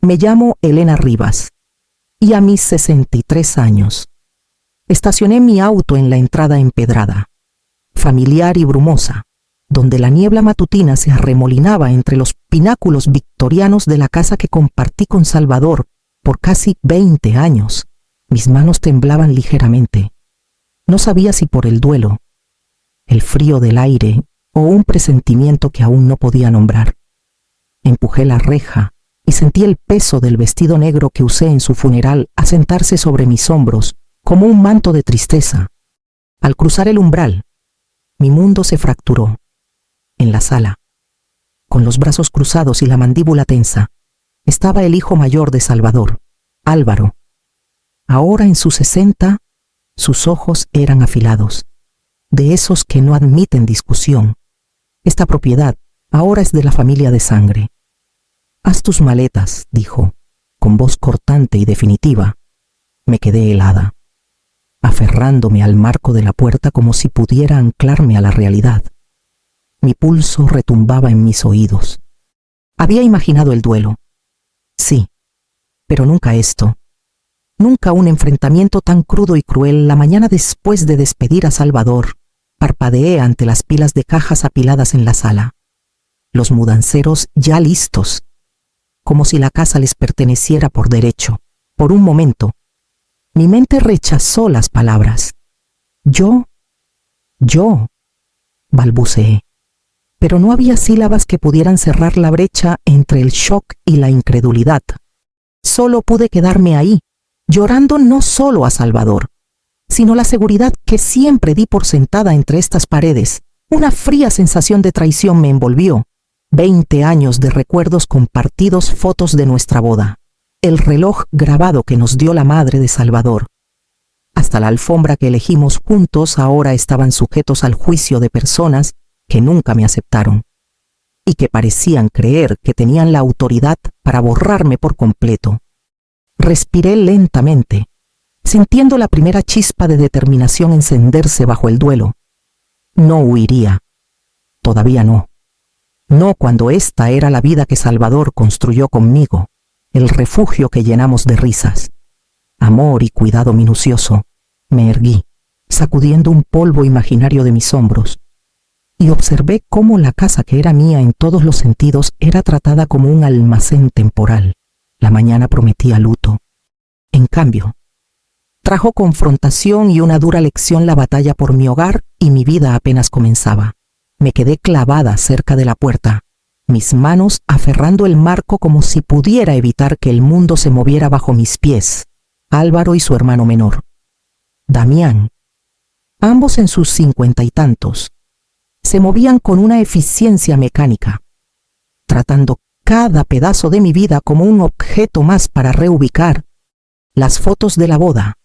Me llamo Elena Rivas y a mis 63 años estacioné mi auto en la entrada empedrada, familiar y brumosa, donde la niebla matutina se arremolinaba entre los pináculos victorianos de la casa que compartí con Salvador por casi 20 años. Mis manos temblaban ligeramente. No sabía si por el duelo, el frío del aire o un presentimiento que aún no podía nombrar. Empujé la reja y sentí el peso del vestido negro que usé en su funeral asentarse sobre mis hombros como un manto de tristeza. Al cruzar el umbral, mi mundo se fracturó. En la sala, con los brazos cruzados y la mandíbula tensa, estaba el hijo mayor de Salvador, Álvaro. Ahora en sus 60, sus ojos eran afilados, de esos que no admiten discusión. Esta propiedad ahora es de la familia de sangre. Haz tus maletas, dijo, con voz cortante y definitiva. Me quedé helada, aferrándome al marco de la puerta como si pudiera anclarme a la realidad. Mi pulso retumbaba en mis oídos. Había imaginado el duelo. Sí, pero nunca esto. Nunca un enfrentamiento tan crudo y cruel. La mañana después de despedir a Salvador, parpadeé ante las pilas de cajas apiladas en la sala. Los mudanceros ya listos, como si la casa les perteneciera por derecho. Por un momento, mi mente rechazó las palabras. Yo, balbuceé. Pero no había sílabas que pudieran cerrar la brecha entre el shock y la incredulidad. Solo pude quedarme ahí, llorando no solo a Salvador, sino la seguridad que siempre di por sentada entre estas paredes. Una fría sensación de traición me envolvió. 20 años de recuerdos compartidos, fotos de nuestra boda, el reloj grabado que nos dio la madre de Salvador. Hasta la alfombra que elegimos juntos ahora estaban sujetos al juicio de personas que nunca me aceptaron y que parecían creer que tenían la autoridad para borrarme por completo. Respiré lentamente, sintiendo la primera chispa de determinación encenderse bajo el duelo. No huiría. Todavía no. No cuando esta era la vida que Salvador construyó conmigo, el refugio que llenamos de risas, amor y cuidado minucioso. Me erguí, sacudiendo un polvo imaginario de mis hombros, y observé cómo la casa que era mía en todos los sentidos era tratada como un almacén temporal. La mañana prometía luto. En cambio, trajo confrontación y una dura lección la batalla por mi hogar, y mi vida apenas comenzaba. Me quedé clavada cerca de la puerta, mis manos aferrando el marco como si pudiera evitar que el mundo se moviera bajo mis pies. Álvaro y su hermano menor, Damián, ambos en sus 50 y tantos, se movían con una eficiencia mecánica, tratando cada pedazo de mi vida como un objeto más para reubicar. Las fotos de la boda,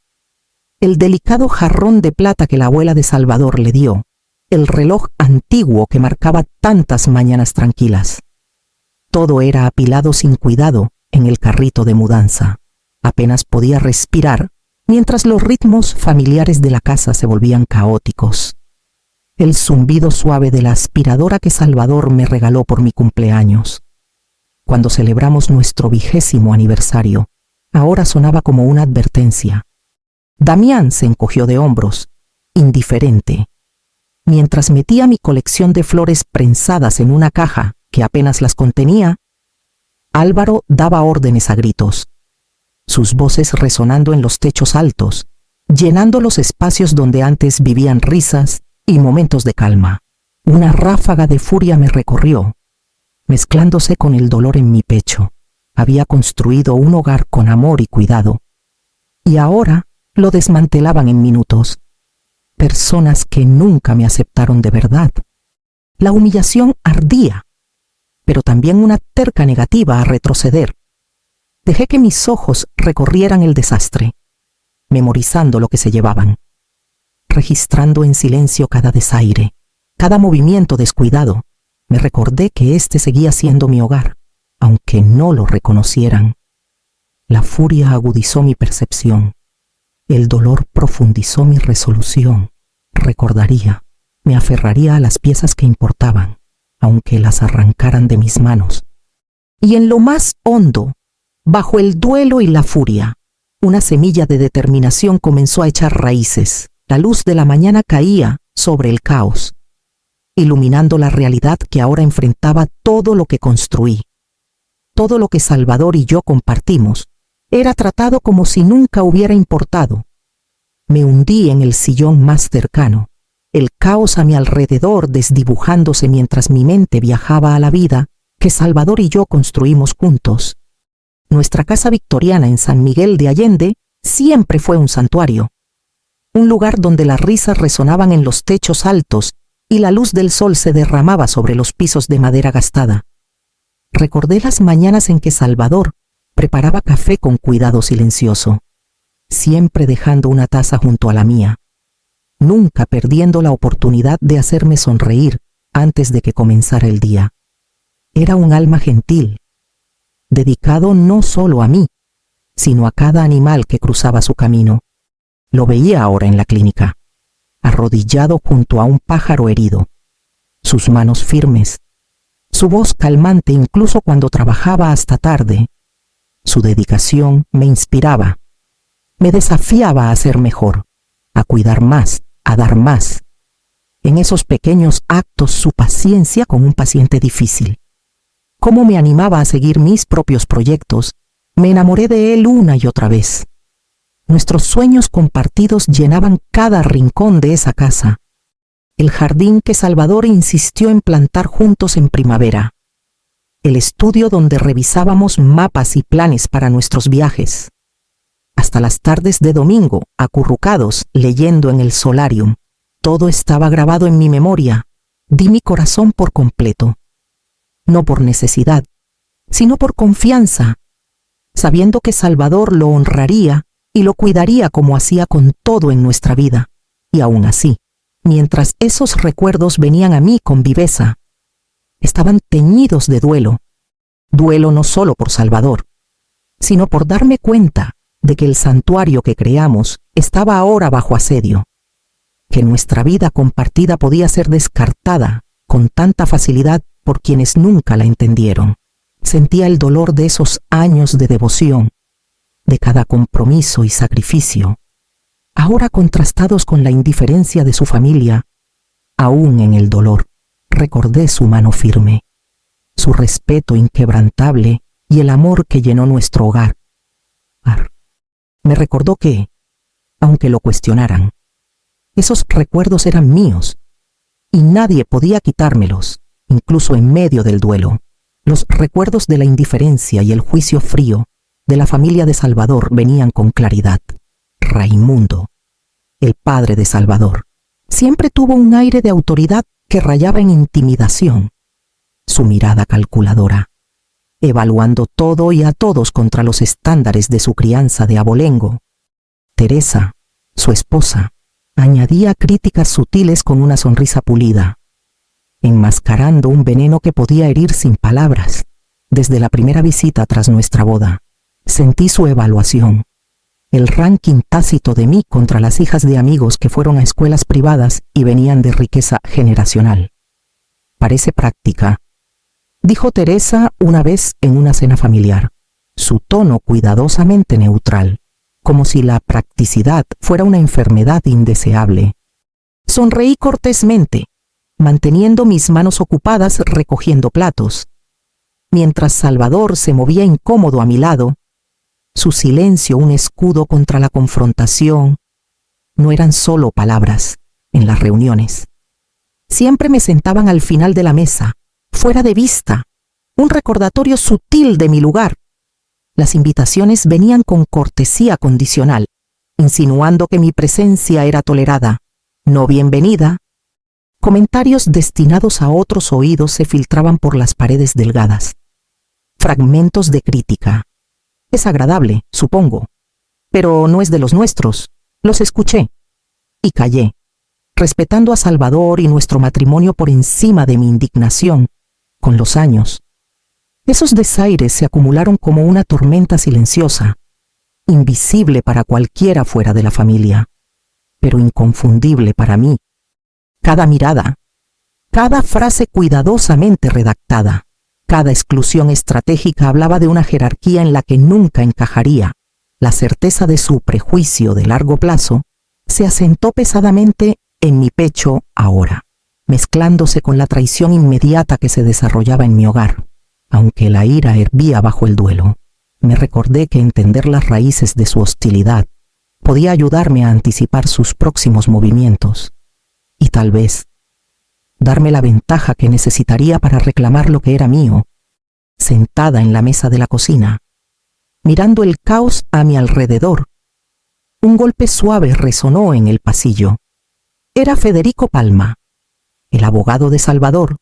el delicado jarrón de plata que la abuela de Salvador le dio, el reloj antiguo que marcaba tantas mañanas tranquilas. Todo era apilado sin cuidado en el carrito de mudanza. Apenas podía respirar mientras los ritmos familiares de la casa se volvían caóticos. El zumbido suave de la aspiradora que Salvador me regaló por mi cumpleaños, cuando celebramos nuestro 20º aniversario, ahora sonaba como una advertencia. Damián se encogió de hombros, indiferente, mientras metía mi colección de flores prensadas en una caja que apenas las contenía. Álvaro daba órdenes a gritos, sus voces resonando en los techos altos, llenando los espacios donde antes vivían risas y momentos de calma. Una ráfaga de furia me recorrió, mezclándose con el dolor en mi pecho. Había construido un hogar con amor y cuidado, y ahora lo desmantelaban en minutos. Personas que nunca me aceptaron de verdad. La humillación ardía, pero también una terca negativa a retroceder. Dejé que mis ojos recorrieran el desastre, memorizando lo que se llevaban, registrando en silencio cada desaire, cada movimiento descuidado. Me recordé que este seguía siendo mi hogar, aunque no lo reconocieran. La furia agudizó mi percepción. El dolor profundizó mi resolución. Recordaría, me aferraría a las piezas que importaban, aunque las arrancaran de mis manos. Y en lo más hondo Bajo el duelo y la furia, una semilla de determinación comenzó a echar raíces. La luz de la mañana caía sobre el caos, iluminando la realidad que ahora enfrentaba. Todo lo que construí, todo lo que Salvador y yo compartimos, era tratado como si nunca hubiera importado. Me hundí en el sillón más cercano, el caos a mi alrededor desdibujándose mientras mi mente viajaba a la vida que Salvador y yo construimos juntos. Nuestra casa victoriana en San Miguel de Allende siempre fue un santuario, un lugar donde las risas resonaban en los techos altos y la luz del sol se derramaba sobre los pisos de madera gastada. Recordé las mañanas en que Salvador preparaba café con cuidado silencioso, siempre dejando una taza junto a la mía, nunca perdiendo la oportunidad de hacerme sonreír antes de que comenzara el día. Era un alma gentil, dedicado no solo a mí, sino a cada animal que cruzaba su camino. Lo veía ahora en la clínica, arrodillado junto a un pájaro herido, sus manos firmes, su voz calmante incluso cuando trabajaba hasta tarde. Su dedicación me inspiraba, me desafiaba a ser mejor, a cuidar más, a dar más. En esos pequeños actos su paciencia con un paciente difícil. Cómo me animaba a seguir mis propios proyectos. Me enamoré de él una y otra vez. Nuestros sueños compartidos llenaban cada rincón de esa casa. El jardín que Salvador insistió en plantar juntos en primavera. El estudio donde revisábamos mapas y planes para nuestros viajes. Hasta las tardes de domingo, acurrucados, leyendo en el solarium. Todo estaba grabado en mi memoria. Di mi corazón por completo. No por necesidad, sino por confianza, sabiendo que Salvador lo honraría y lo cuidaría como hacía con todo en nuestra vida. Y aún así, mientras esos recuerdos venían a mí con viveza, estaban teñidos de duelo. Duelo no solo por Salvador, sino por darme cuenta de que el santuario que creamos estaba ahora bajo asedio, que nuestra vida compartida podía ser descartada con tanta facilidad por quienes nunca la entendieron. Sentía el dolor de esos años de devoción, de cada compromiso y sacrificio, ahora contrastados con la indiferencia de su familia. Aún en el dolor, recordé su mano firme, su respeto inquebrantable y el amor que llenó nuestro hogar. Me recordó que, aunque lo cuestionaran, esos recuerdos eran míos y nadie podía quitármelos. Incluso en medio del duelo, los recuerdos de la indiferencia y el juicio frío de la familia de Salvador venían con claridad. Raimundo, el padre de Salvador, siempre tuvo un aire de autoridad que rayaba en intimidación. Su mirada calculadora, evaluando todo y a todos contra los estándares de su crianza de abolengo. Teresa, su esposa, añadía críticas sutiles con una sonrisa pulida, enmascarando un veneno que podía herir sin palabras. Desde la primera visita tras nuestra boda, sentí su evaluación, el ranking tácito de mí contra las hijas de amigos que fueron a escuelas privadas y venían de riqueza generacional. Parece práctica, dijo Teresa una vez en una cena familiar, su tono cuidadosamente neutral, como si la practicidad fuera una enfermedad indeseable. Sonreí cortésmente, manteniendo mis manos ocupadas recogiendo platos. Mientras Salvador se movía incómodo a mi lado, su silencio un escudo contra la confrontación. No eran solo palabras en las reuniones. Siempre me sentaban al final de la mesa, fuera de vista, un recordatorio sutil de mi lugar. Las invitaciones venían con cortesía condicional, insinuando que mi presencia era tolerada, no bienvenida. Comentarios destinados a otros oídos se filtraban por las paredes delgadas. Fragmentos de crítica. Es agradable, supongo, pero no es de los nuestros. Los escuché y callé, respetando a Salvador y nuestro matrimonio por encima de mi indignación. Con los años, esos desaires se acumularon como una tormenta silenciosa, invisible para cualquiera fuera de la familia, pero inconfundible para mí. Cada mirada, cada frase cuidadosamente redactada, Cada exclusión estratégica hablaba de una jerarquía en la que nunca encajaría. La certeza de su prejuicio de largo plazo se asentó pesadamente en mi pecho ahora, mezclándose con la traición inmediata que se desarrollaba en mi hogar. Aunque la ira hervía bajo el duelo, me recordé que entender las raíces de su hostilidad podía ayudarme a anticipar sus próximos movimientos y tal vez darme la ventaja que necesitaría para reclamar lo que era mío, sentada en la mesa de la cocina, mirando el caos a mi alrededor. Un golpe suave resonó en el pasillo. Era Federico Palma, el abogado de Salvador,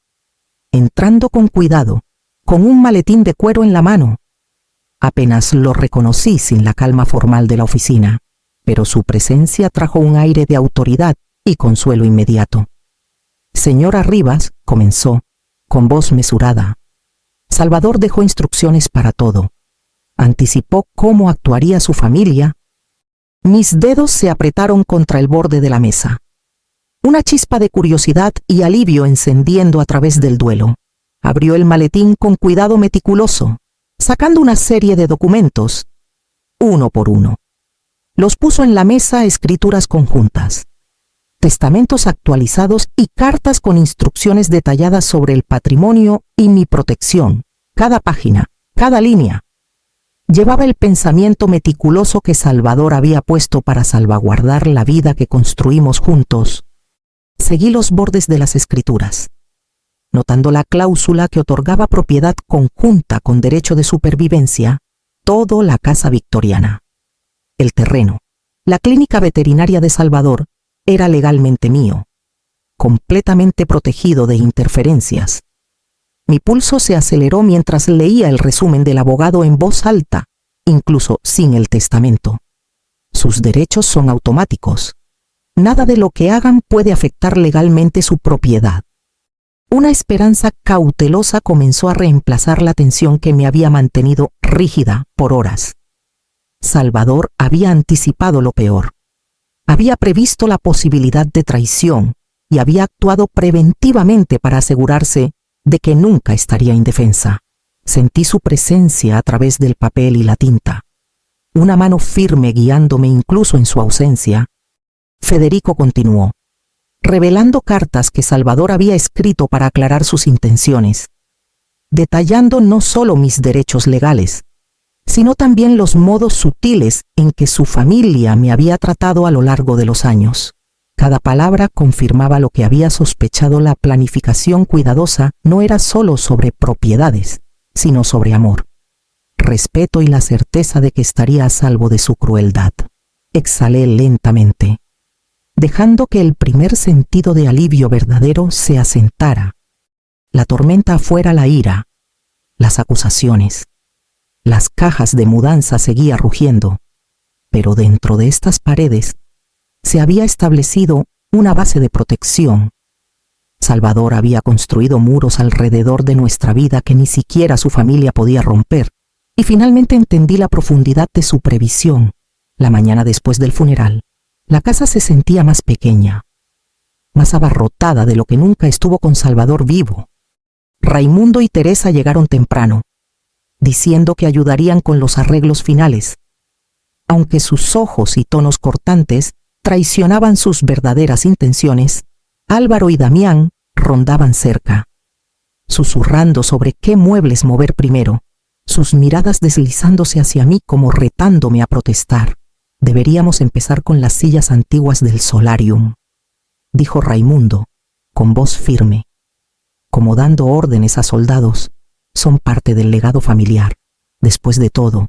entrando con cuidado, con un maletín de cuero en la mano. Apenas lo reconocí sin la calma formal de la oficina, pero su presencia trajo un aire de autoridad y consuelo inmediato. Señora Rivas, comenzó, con voz mesurada. Salvador dejó instrucciones para todo. Anticipó cómo actuaría su familia. Mis dedos se apretaron contra el borde de la mesa. Una chispa de curiosidad y alivio encendiendo a través del duelo. Abrió el maletín con cuidado meticuloso, sacando una serie de documentos, uno por uno. Los puso en la mesa escrituras conjuntas, testamentos actualizados y cartas con instrucciones detalladas sobre el patrimonio y mi protección. Cada página, cada línea, llevaba el pensamiento meticuloso que Salvador había puesto para salvaguardar la vida que construimos juntos. Seguí los bordes de las escrituras, notando la cláusula que otorgaba propiedad conjunta con derecho de supervivencia, todo la casa victoriana. El terreno, la clínica veterinaria de Salvador, era legalmente mío, completamente protegido de interferencias. Mi pulso se aceleró mientras leía el resumen del abogado en voz alta, incluso sin el testamento. Sus derechos son automáticos. Nada de lo que hagan puede afectar legalmente su propiedad. Una esperanza cautelosa comenzó a reemplazar la tensión que me había mantenido rígida por horas. Salvador había anticipado lo peor. Había previsto la posibilidad de traición y había actuado preventivamente para asegurarse de que nunca estaría indefensa. Sentí su presencia a través del papel y la tinta. Una mano firme guiándome incluso en su ausencia. Federico continuó, revelando cartas que Salvador había escrito para aclarar sus intenciones, detallando no solo mis derechos legales, sino también los modos sutiles en que su familia me había tratado a lo largo de los años. Cada palabra confirmaba lo que había sospechado. La planificación cuidadosa no era solo sobre propiedades, sino sobre amor, respeto y la certeza de que estaría a salvo de su crueldad. Exhalé lentamente, dejando que el primer sentido de alivio verdadero se asentara. La tormenta afuera, la ira, las acusaciones, las cajas de mudanza seguía rugiendo, pero dentro de estas paredes se había establecido una base de protección. Salvador había construido muros alrededor de nuestra vida que ni siquiera su familia podía romper, y finalmente entendí la profundidad de su previsión. La mañana después del funeral, la casa se sentía más pequeña, más abarrotada de lo que nunca estuvo con Salvador vivo. Raimundo y Teresa llegaron temprano, diciendo que ayudarían con los arreglos finales, aunque sus ojos y tonos cortantes traicionaban sus verdaderas intenciones. Álvaro y Damián rondaban cerca, susurrando sobre qué muebles mover primero, sus miradas deslizándose hacia mí como retándome a protestar. Deberíamos empezar con las sillas antiguas del solarium, dijo Raimundo, con voz firme, como dando órdenes a soldados. Son parte del legado familiar. Después de todo,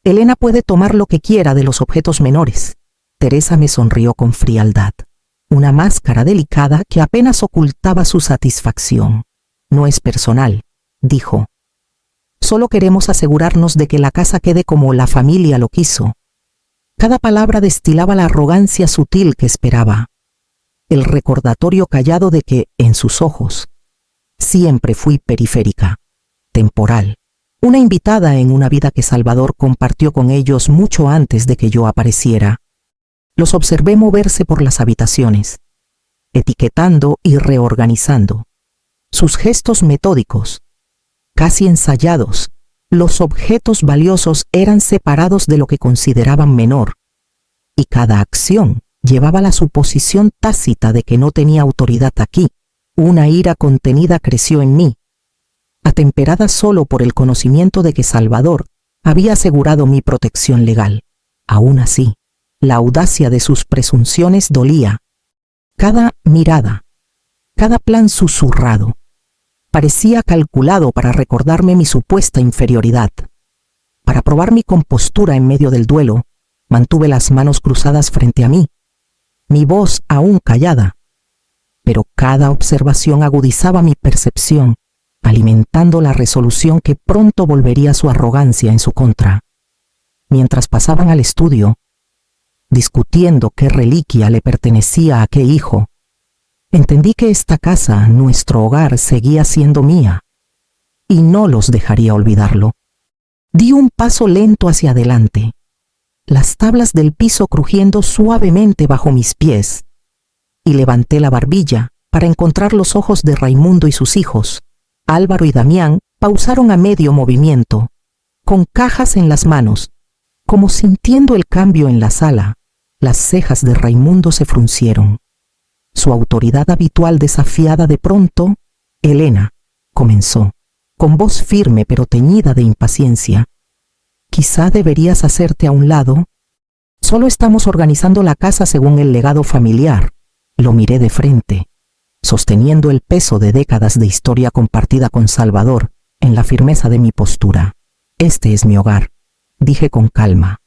Elena puede tomar lo que quiera de los objetos menores. Teresa me sonrió con frialdad, una máscara delicada que apenas ocultaba su satisfacción. No es personal, dijo. Solo queremos asegurarnos de que la casa quede como la familia lo quiso. Cada palabra destilaba la arrogancia sutil que esperaba, el recordatorio callado de que, en sus ojos, siempre fui periférica, temporal, una invitada en una vida que Salvador compartió con ellos mucho antes de que yo apareciera. Los observé moverse por las habitaciones, etiquetando y reorganizando, sus gestos metódicos, casi ensayados, los objetos valiosos eran separados de lo que consideraban menor, y cada acción llevaba la suposición tácita de que no tenía autoridad aquí. Una ira contenida creció en mí, atemperada solo por el conocimiento de que Salvador había asegurado mi protección legal. Aún así, la audacia de sus presunciones dolía. Cada mirada, cada plan susurrado, parecía calculado para recordarme mi supuesta inferioridad. Para probar mi compostura en medio del duelo, mantuve las manos cruzadas frente a mí, mi voz aún callada, pero cada observación agudizaba mi percepción, alimentando la resolución que pronto volvería su arrogancia en su contra. Mientras pasaban al estudio, discutiendo qué reliquia le pertenecía a qué hijo, entendí que esta casa, nuestro hogar, seguía siendo mía, y no los dejaría olvidarlo. Di un paso lento hacia adelante, las tablas del piso crujiendo suavemente bajo mis pies, y levanté la barbilla para encontrar los ojos de Raimundo y sus hijos. Álvaro y Damián pausaron a medio movimiento, con cajas en las manos, como sintiendo el cambio en la sala. Las cejas de Raimundo se fruncieron. Su autoridad habitual desafiada de pronto, Elena, comenzó, con voz firme pero teñida de impaciencia. Quizá deberías hacerte a un lado. Solo estamos organizando la casa según el legado familiar. Lo miré de frente, sosteniendo el peso de décadas de historia compartida con Salvador en la firmeza de mi postura. Este es mi hogar, dije con calma,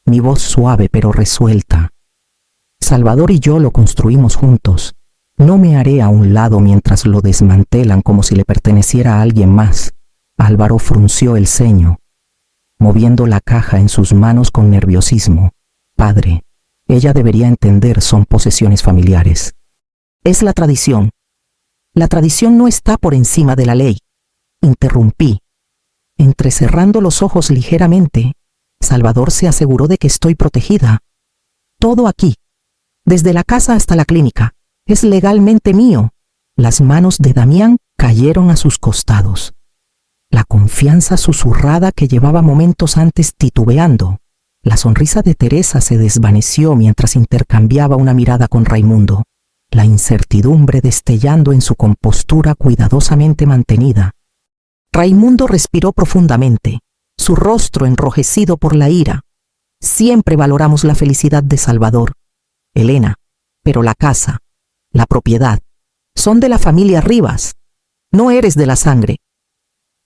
mi voz suave pero resuelta. Salvador y yo lo construimos juntos. No me haré a un lado mientras lo desmantelan como si le perteneciera a alguien más. Álvaro frunció el ceño, moviendo la caja en sus manos con nerviosismo. Padre, ella debería entender, son posesiones familiares. Es la tradición. La tradición no está por encima de la ley. Interrumpí. Entrecerrando los ojos ligeramente, Salvador se aseguró de que estoy protegida. Todo aquí, desde la casa hasta la clínica, es legalmente mío. Las manos de Damián cayeron a sus costados. La confianza susurrada que llevaba momentos antes titubeando. La sonrisa de Teresa se desvaneció mientras intercambiaba una mirada con Raimundo, la incertidumbre destellando en su compostura cuidadosamente mantenida. Raimundo respiró profundamente, su rostro enrojecido por la ira. Siempre valoramos la felicidad de Salvador, Elena, pero la casa, la propiedad, son de la familia Rivas. No eres de la sangre.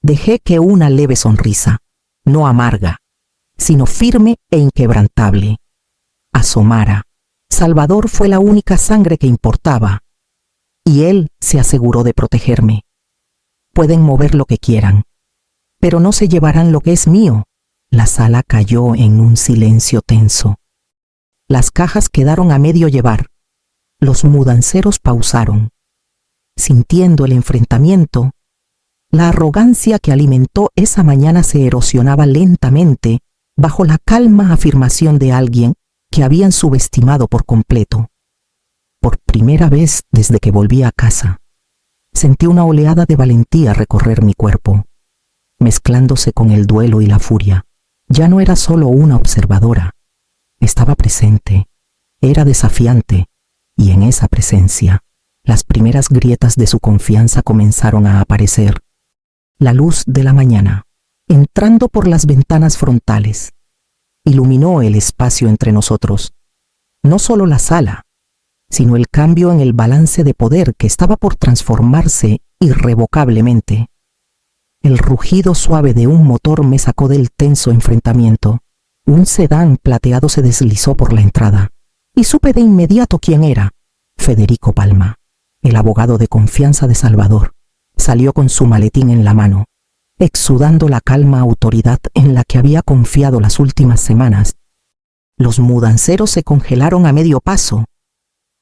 Dejé que una leve sonrisa, no amarga, sino firme e inquebrantable, asomara. Salvador fue la única sangre que importaba, y él se aseguró de protegerme. Pueden mover lo que quieran, pero no se llevarán lo que es mío. La sala cayó en un silencio tenso. Las cajas quedaron a medio llevar. Los mudanceros pausaron, sintiendo el enfrentamiento. La arrogancia que alimentó esa mañana se erosionaba lentamente bajo la calma afirmación de alguien que habían subestimado por completo. Por primera vez desde que volví a casa, sentí una oleada de valentía recorrer mi cuerpo, mezclándose con el duelo y la furia. Ya no era solo una observadora, estaba presente, era desafiante, y en esa presencia, las primeras grietas de su confianza comenzaron a aparecer. La luz de la mañana, entrando por las ventanas frontales, iluminó el espacio entre nosotros. No solo la sala, sino el cambio en el balance de poder que estaba por transformarse irrevocablemente. El rugido suave de un motor me sacó del tenso enfrentamiento. Un sedán plateado se deslizó por la entrada, y supe de inmediato quién era. Federico Palma, el abogado de confianza de Salvador, salió con su maletín en la mano, exudando la calma autoridad en la que había confiado las últimas semanas. Los mudanceros se congelaron a medio paso,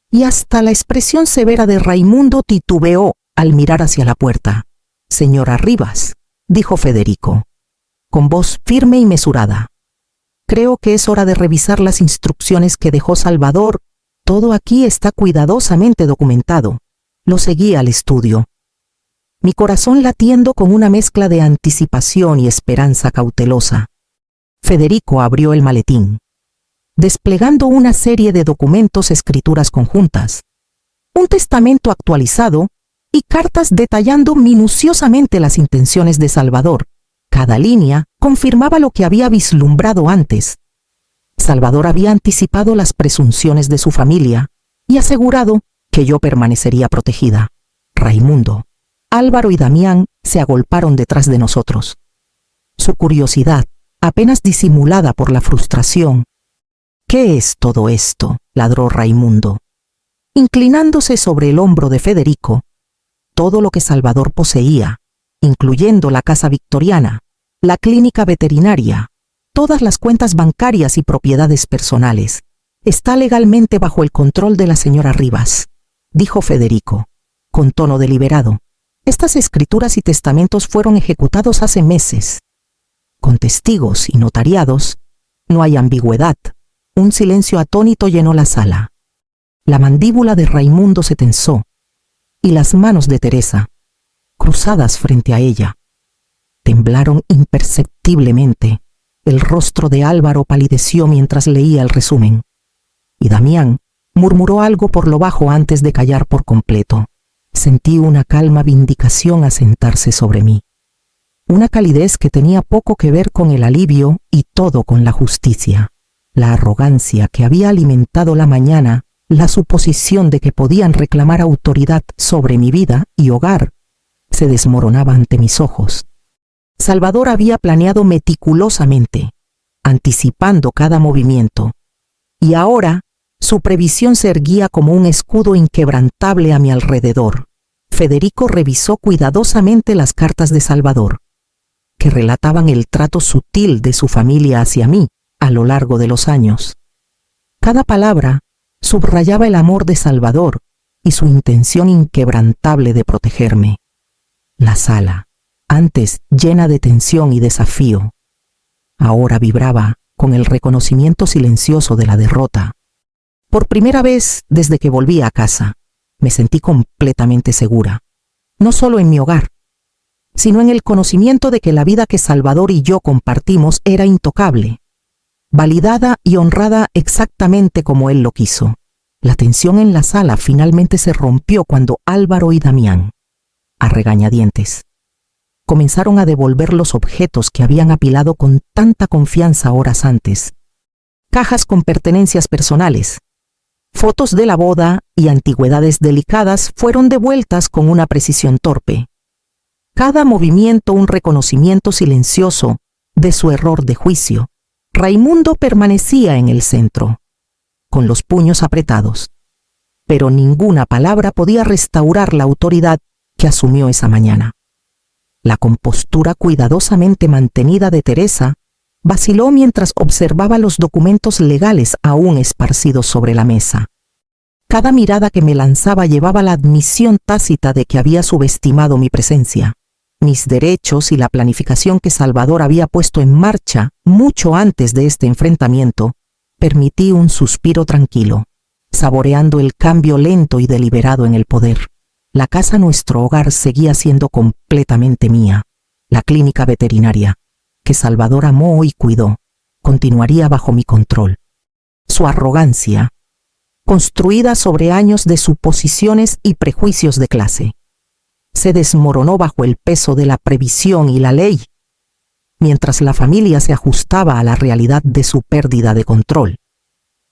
y hasta la expresión severa de Raimundo titubeó al mirar hacia la puerta. «Señora Rivas», dijo Federico, con voz firme y mesurada. «Creo que es hora de revisar las instrucciones que dejó Salvador. Todo aquí está cuidadosamente documentado». Lo seguí al estudio. mi corazón latiendo con una mezcla de anticipación y esperanza cautelosa. Federico abrió el maletín, desplegando una serie de documentos, escrituras conjuntas, un testamento actualizado y cartas detallando minuciosamente las intenciones de Salvador. Cada línea confirmaba lo que había vislumbrado antes. Salvador había anticipado las presunciones de su familia y asegurado que yo permanecería protegida. Raimundo, Álvaro y Damián se agolparon detrás de nosotros. Su curiosidad, apenas disimulada por la frustración. «¿Qué es todo esto?», ladró Raimundo, inclinándose sobre el hombro de Federico. Todo lo que Salvador poseía, incluyendo la casa victoriana, la clínica veterinaria, todas las cuentas bancarias y propiedades personales, está legalmente bajo el control de la señora Rivas, dijo Federico, con tono deliberado. Estas escrituras y testamentos fueron ejecutados hace meses. Con testigos y notariados, no hay ambigüedad. Un silencio atónito llenó la sala. La mandíbula de Raimundo se tensó, y las manos de Teresa, cruzadas frente a ella, temblaron imperceptiblemente. El rostro de Álvaro palideció mientras leía el resumen, y Damián murmuró algo por lo bajo antes de callar por completo. Sentí una calma vindicación asentarse sobre mí, una calidez que tenía poco que ver con el alivio y todo con la justicia. La arrogancia que había alimentado la mañana, la suposición de que podían reclamar autoridad sobre mi vida y hogar, se desmoronaba ante mis ojos. Salvador había planeado meticulosamente, anticipando cada movimiento, y ahora su previsión se erguía como un escudo inquebrantable a mi alrededor. Federico revisó cuidadosamente las cartas de Salvador, que relataban el trato sutil de su familia hacia mí a lo largo de los años. Cada palabra subrayaba el amor de Salvador y su intención inquebrantable de protegerme. La sala, antes llena de tensión y desafío, ahora vibraba con el reconocimiento silencioso de la derrota. Por primera vez desde que volví a casa, me sentí completamente segura, no solo en mi hogar, sino en el conocimiento de que la vida que Salvador y yo compartimos era intocable, validada y honrada exactamente como él lo quiso. La tensión en la sala finalmente se rompió cuando Álvaro y Damián, a regañadientes, comenzaron a devolver los objetos que habían apilado con tanta confianza horas antes. Cajas con pertenencias personales, fotos de la boda y antigüedades delicadas fueron devueltas con una precisión torpe. Cada movimiento un reconocimiento silencioso de su error de juicio. Raimundo permanecía en el centro, con los puños apretados, pero ninguna palabra podía restaurar la autoridad que asumió esa mañana. La compostura cuidadosamente mantenida de Teresa vaciló mientras observaba los documentos legales aún esparcidos sobre la mesa. Cada mirada que me lanzaba llevaba la admisión tácita de que había subestimado mi presencia, mis derechos y la planificación que Salvador había puesto en marcha mucho antes de este enfrentamiento. Permití un suspiro tranquilo, saboreando el cambio lento y deliberado en el poder. La casa, nuestro hogar, seguía siendo completamente mía. La clínica veterinaria, que Salvador amó y cuidó, continuaría bajo mi control. Su arrogancia, construida sobre años de suposiciones y prejuicios de clase, se desmoronó bajo el peso de la previsión y la ley, mientras la familia se ajustaba a la realidad de su pérdida de control.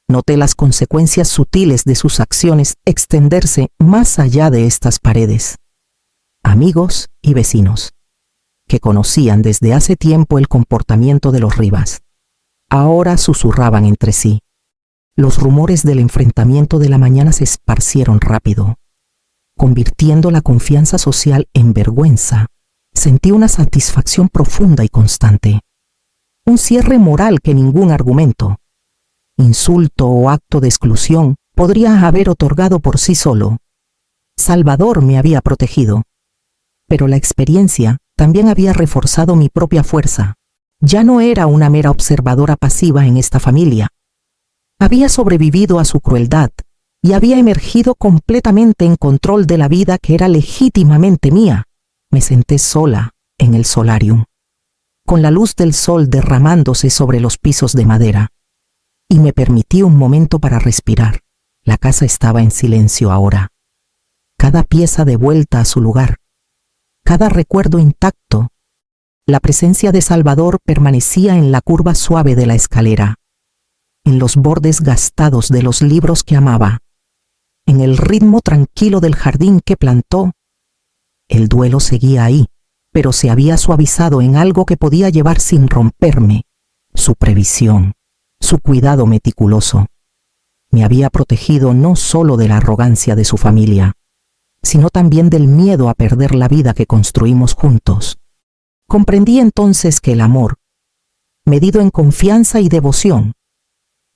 Noté las consecuencias sutiles de sus acciones extenderse más allá de estas paredes. Amigos y vecinos, que conocían desde hace tiempo el comportamiento de los Rivas, ahora susurraban entre sí. Los rumores del enfrentamiento de la mañana se esparcieron rápido, convirtiendo la confianza social en vergüenza. Sentí una satisfacción profunda y constante, un cierre moral que ningún argumento, insulto o acto de exclusión podría haber otorgado por sí solo. Salvador me había protegido, pero la experiencia también había reforzado mi propia fuerza. Ya no era una mera observadora pasiva en esta familia. Había sobrevivido a su crueldad y había emergido completamente en control de la vida que era legítimamente mía. Me senté sola en el solarium, con la luz del sol derramándose sobre los pisos de madera, y me permití un momento para respirar. La casa estaba en silencio ahora. Cada pieza de vuelta a su lugar, cada recuerdo intacto. La presencia de Salvador permanecía en la curva suave de la escalera, en los bordes gastados de los libros que amaba, en el ritmo tranquilo del jardín que plantó. El duelo seguía ahí, pero se había suavizado en algo que podía llevar sin romperme: su previsión, su cuidado meticuloso. Me había protegido no solo de la arrogancia de su familia, sino también del miedo a perder la vida que construimos juntos. Comprendí entonces que el amor, medido en confianza y devoción,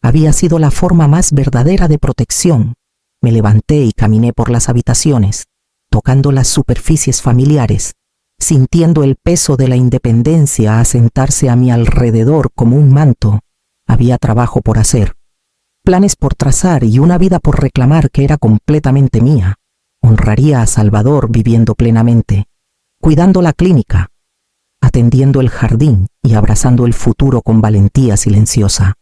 había sido la forma más verdadera de protección. Me levanté y caminé por las habitaciones, tocando las superficies familiares, sintiendo el peso de la independencia asentarse a mi alrededor como un manto. Había trabajo por hacer, planes por trazar y una vida por reclamar que era completamente mía. Honraría a Salvador viviendo plenamente, cuidando la clínica, atendiendo el jardín y abrazando el futuro con valentía silenciosa.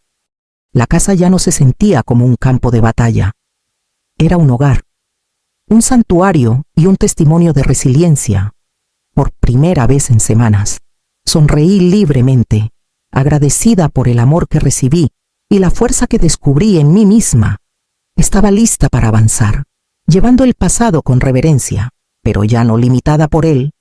La casa ya no se sentía como un campo de batalla. Era un hogar, un santuario y un testimonio de resiliencia. Por primera vez en semanas, sonreí libremente, agradecida por el amor que recibí y la fuerza que descubrí en mí misma. Estaba lista para avanzar, llevando el pasado con reverencia, pero ya no limitada por él,